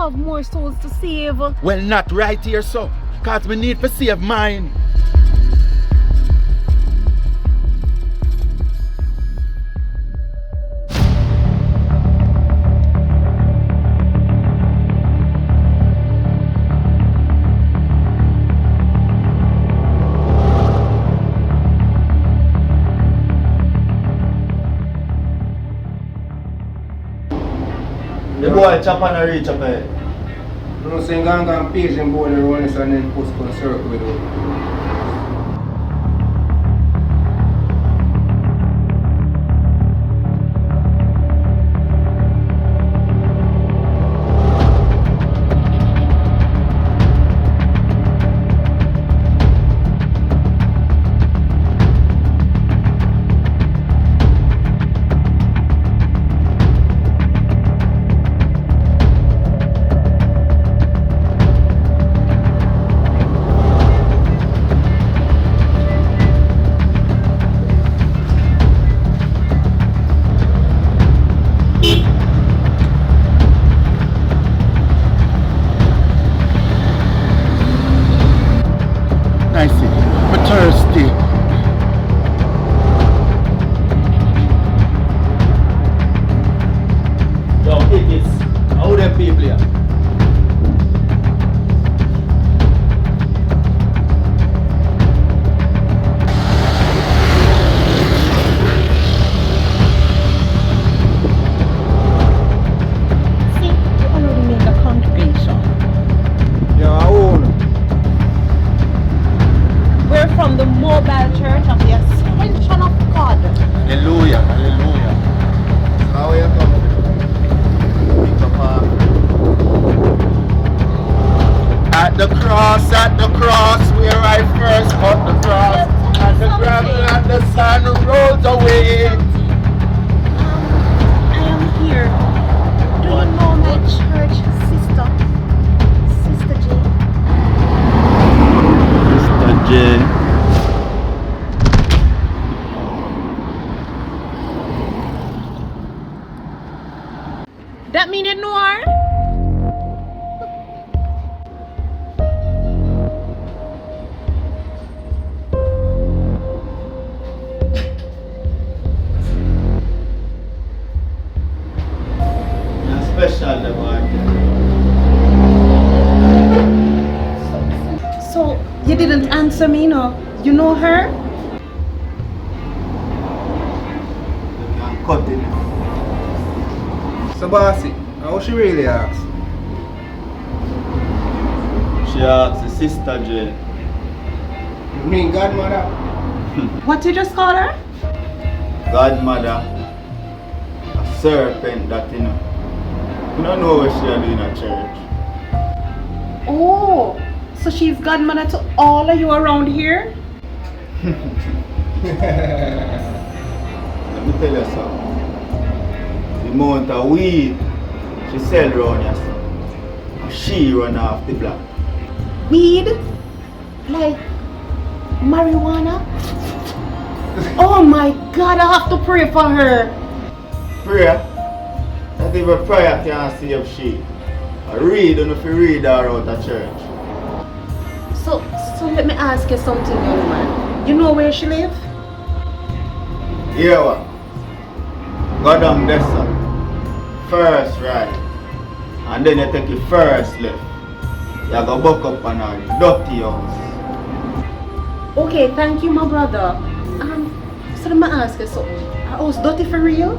have more souls to save. Well, not right here, so. Cause we need to save mine. The boy chop and a reach up here. You know, saying I'm going to page and board around this and then post on circle with it. Nice. I'm thirsty. Yo, idiots. How them people here? See, you already made a congregation. Yeah, I own. We're from the mobile church of the Expression of God. Hallelujah, hallelujah. How you coming? Pick up At the cross, where I first cut the cross. And the gravel and the sun rolls away. I am here. Do you know my church sister? Sister Jane? Mr. J. That mean you know her? You're special, the Bartender. So, you didn't answer me, no? You know her? You can cut it. So, bossy, how she really asks? She asked the Sister J. You mean godmother? What you just call her? Godmother. A serpent that you know. You don't know what she are doing at church. Oh, so she's godmother to all of you around here? Let me tell you something. The amount of weed she sell around here, so she run off the block. Weed? Like marijuana? Oh my God, I have to pray for her. Prayer? Not even prayer can save she. I read and if you read her out of church. So let me ask you something, young man. You know where she live? Hear what? Go down there, sir. First right. And then you take your first left. You go back up on her dirty house. Okay, thank you, my brother. So let me ask you something. Her house dirty for real?